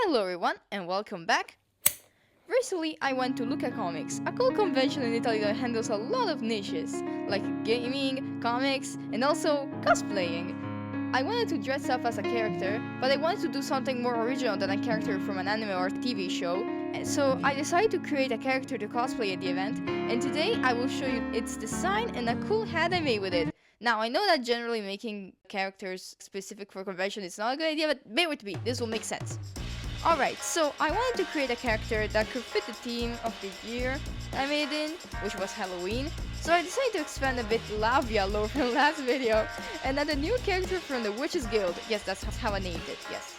Hello everyone and welcome back. Recently I went to Luca Comics, a cool convention in Italy that handles a lot of niches, like gaming, comics, and also cosplaying. I wanted to dress up as a character, but I wanted to do something more original than a character from an anime or TV show, and so I decided to create a character to cosplay at the event, and today I will show you its design and a cool hat I made with it. Now, I know that generally making characters specific for convention is not a good idea, but bear with me, this will make sense. Alright, so I wanted to create a character that could fit the theme of the year I made it in, which was Halloween, so I decided to expand a bit Lavia lore from the last video, and add a new character from the Witches Guild. Yes, that's how I named it, yes.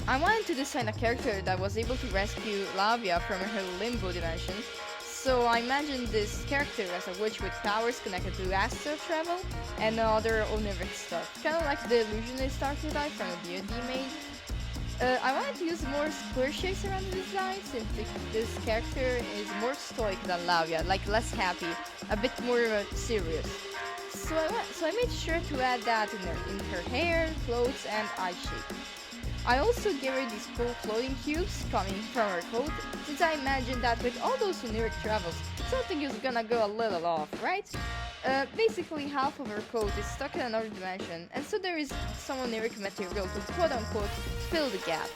I wanted to design a character that was able to rescue Lavia from her limbo dimension, so I imagined this character as a witch with powers connected to astral travel and other oniric stuff, kind of like the illusionist archetype from the D&D made. I wanted to use more square shapes around the design since this character is more stoic than Lavia, like less happy, a bit more serious. So I made sure to add that in her hair, clothes, and eye shape. I also gave her these cool floating cubes coming from her coat, since I imagined that with all those oniric travels, something is gonna go a little off, right? Basically half of her coat is stuck in another dimension, and so there is some oniric material to quote-unquote fill the gap.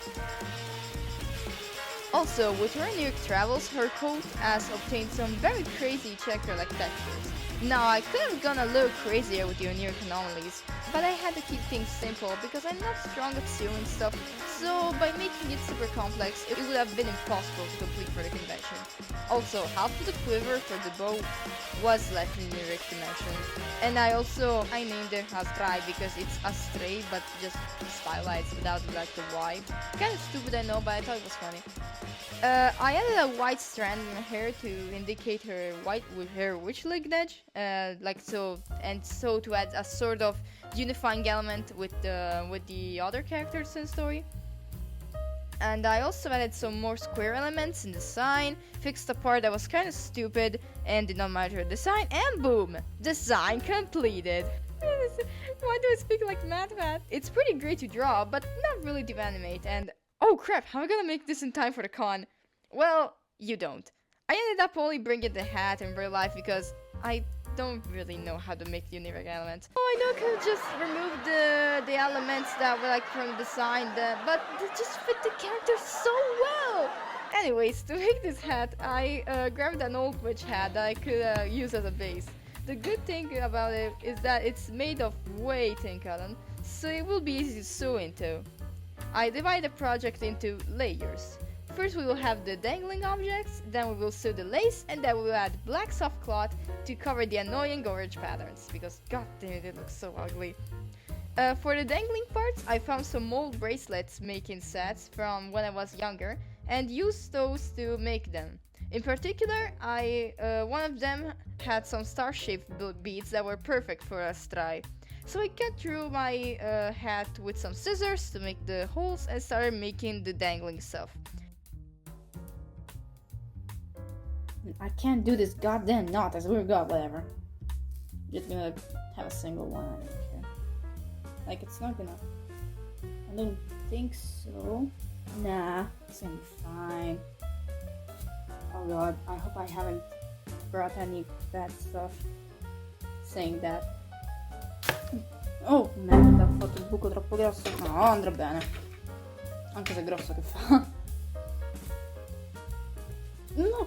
Also, with her oniric travels, her coat has obtained some very crazy checker-like textures. Now, I could have gone a little crazier with the oniric anomalies, but I had to keep things simple because I'm not strong at sealing stuff, so by making it super complex, it would have been impossible to complete for the convention. Also, half of the quiver for the bow was left in the oniric dimension, and I named it as Stray because it's a stray but just stylized without like the Y. Kinda stupid I know, but I thought it was funny. I added a white strand in her hair to indicate her witch lineage, so to add a sort of unifying element with the other characters in the story. And I also added some more square elements in the sign, fixed a part that was kind of stupid and did not match her design, and boom! Design completed! Why do I speak like Matt? It's pretty great to draw, but not really to animate, and oh crap, how am I gonna make this in time for the con? Well, you don't. I ended up only bringing the hat in real life because I don't really know how to make the oniric elements. Oh, I know I could just remove the elements that were like from the design, but they just fit the character so well! Anyways, to make this hat, I grabbed an old witch hat that I could use as a base. The good thing about it is that it's made of way thin cotton, so it will be easy to sew into. I divide the project into layers. First we will have the dangling objects, then we will sew the lace, and then we will add black soft cloth to cover the annoying orange patterns, because god damn it looks so ugly. For the dangling parts, I found some mold bracelets making sets from when I was younger, and used those to make them. In particular, one of them had some star-shaped beads that were perfect for a stray. So I cut through my hat with some scissors to make the holes and started making the dangling stuff. I can't do this goddamn knot, I swear to God, whatever. Just gonna have a single one, I don't care. Like, it's not gonna... I don't think so. Nah, it's gonna be fine. Oh god, I hope I haven't brought any bad stuff saying that. Oh, merda, ho fatto il buco troppo grosso. No, andrà bene. Anche se è grosso che fa. No.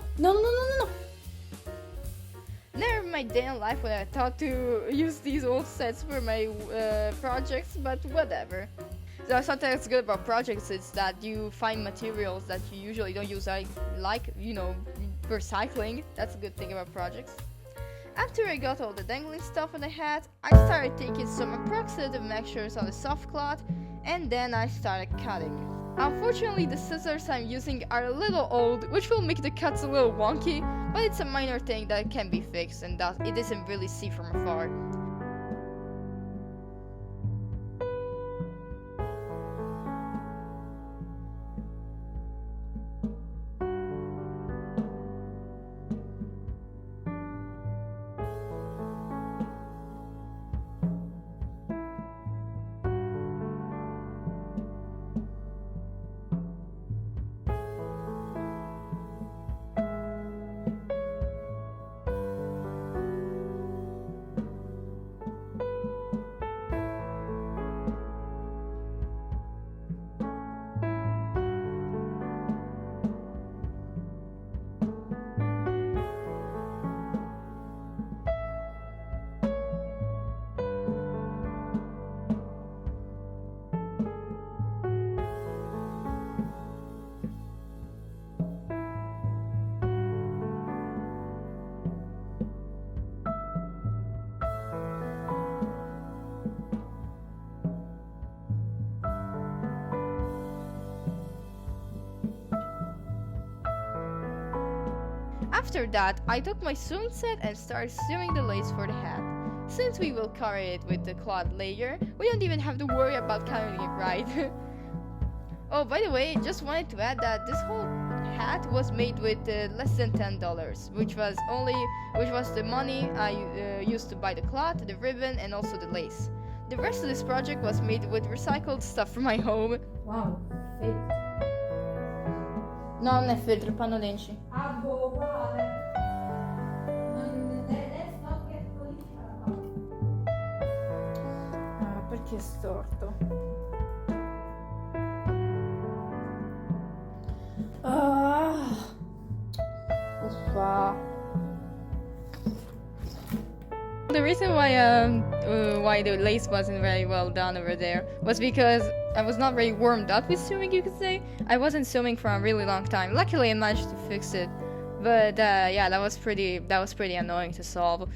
Never in my day in life when I thought to use these old sets for my projects, but whatever. So something that's good about projects is that you find materials that you usually don't use, like recycling. That's a good thing about projects. After I got all the dangling stuff on the hat, I started taking some approximative measures on the soft cloth, and then I started cutting. Unfortunately, the scissors I'm using are a little old, which will make the cuts a little wonky, but it's a minor thing that can be fixed and that it isn't really seen from afar. After that, I took my sewing set and started sewing the lace for the hat. Since we will cover it with the cloth layer, we don't even have to worry about covering it right. Oh, by the way, just wanted to add that this whole hat was made with less than $10, which was the money I used to buy the cloth, the ribbon, and also the lace. The rest of this project was made with recycled stuff from my home. Wow, fake. No, non è feltro, il panno denci. Ah, boh, uguale. Let's not get political. Ah, perché è storto? Ah, uffa. The reason why the lace wasn't very well done over there was because I was not very warmed up with sewing, you could say. I wasn't sewing for a really long time. Luckily, I managed to fix it, but yeah, that was pretty annoying to solve.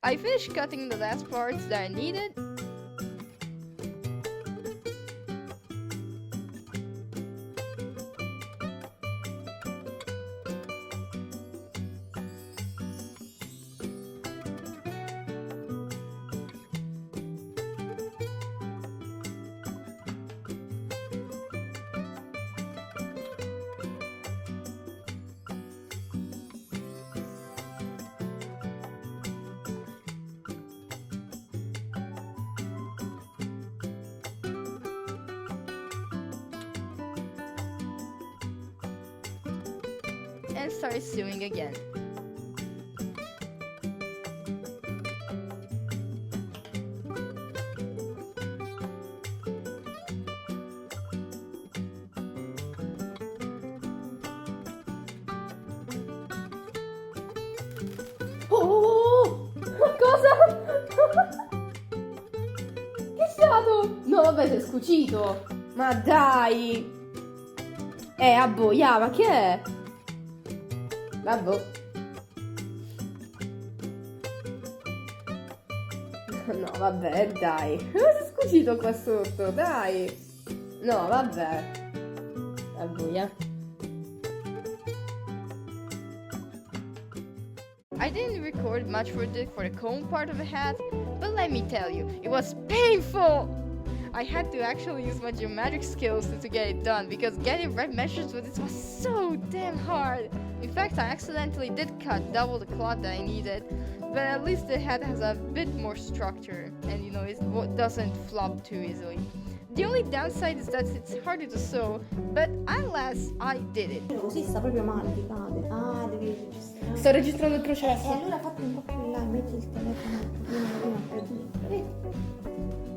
I finished cutting the last parts that I needed. And started sewing again. Oh! Cosa? Che è stato? No, vabbè, sei scucito. Ma dai! Abboia, ma che è? Vabbè. No, vabbè, dai. Cosa è scucito qua sotto? Dai. No, vabbè. Abboia. I didn't record much for the comb part of the hat, but let me tell you, it was painful! I had to actually use my geometric skills to get it done, because getting right measures with this was so damn hard. In fact, I accidentally did cut double the cloth that I needed, but at least the hat has a bit more structure, and you know, it doesn't flop too easily. The only downside is that it's harder to sew, but alas, I did it. Così sta proprio male, ti cade. Ah, devi registrare. Sto registrando il E processo. allora fatti un po' più in là, metti il telefono un pochino più dentro. Vedi?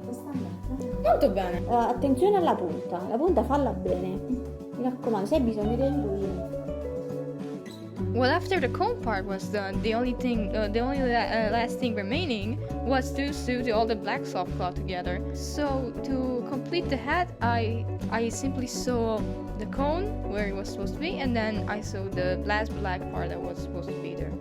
Questa andata. Molto bene. Attenzione alla punta. La punta falla bene. Mi raccomando, se hai bisogno di aiuto io. Well, after the comb part was done, the only last thing remaining was to sew all the black soft cloth together. So to complete the hat, I simply sew the cone where it was supposed to be, and then I sewed the last black part that was supposed to be there.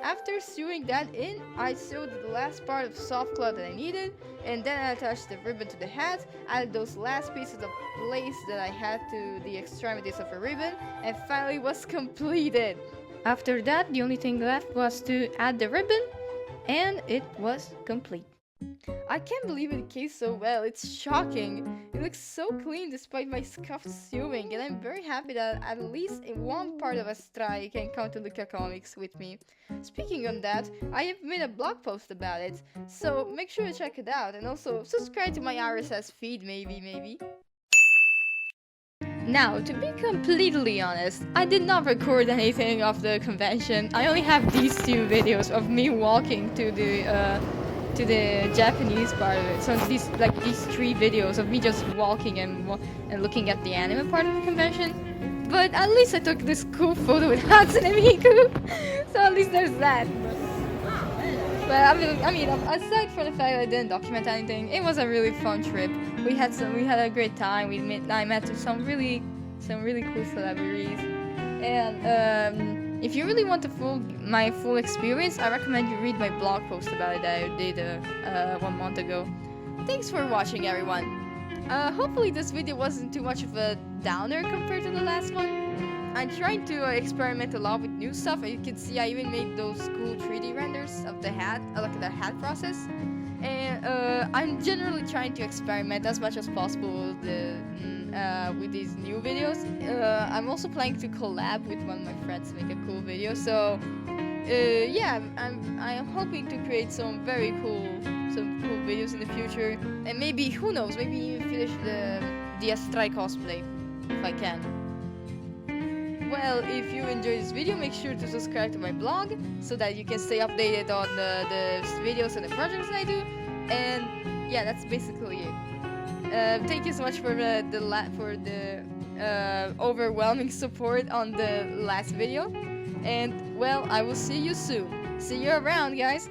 After sewing that in, I sewed the last part of soft cloth that I needed, and then I attached the ribbon to the hat, added those last pieces of lace that I had to the extremities of a ribbon, and finally was completed. After that, the only thing left was to add the ribbon, and it was complete. I can't believe it came so well. It's shocking. It looks so clean despite my scuffed sewing, and I'm very happy that at least in one part of Astray can come to Luca Comics with me. Speaking on that, I have made a blog post about it, so make sure to check it out, and also subscribe to my RSS feed maybe. Now, to be completely honest, I did not record anything of the convention. I only have these two videos of me walking to the Japanese part of it. So these three videos of me just walking and looking at the anime part of the convention. But at least I took this cool photo with Hatsune Miku, so at least there's that. But I mean, aside from the fact that I didn't document anything, it was a really fun trip. We had a great time. I met some really cool celebrities, and if you really want my full experience, I recommend you read my blog post about it that I did 1 month ago. Thanks for watching, everyone. Hopefully this video wasn't too much of a downer compared to the last one. I tried to experiment a lot with new stuff, and you can see I even made those cool 3D renders of the hat, like the hat process. And I'm generally trying to experiment as much as possible with these new videos. I'm also planning to collab with one of my friends to make a cool video. So yeah, I'm hoping to create some cool videos in the future, and maybe, who knows, maybe even finish the Astray cosplay if I can. Well, if you enjoyed this video, make sure to subscribe to my blog so that you can stay updated on the videos and the projects I do. And yeah, that's basically it. Thank you so much for the overwhelming support on the last video. And well, I will see you soon. See you around, guys.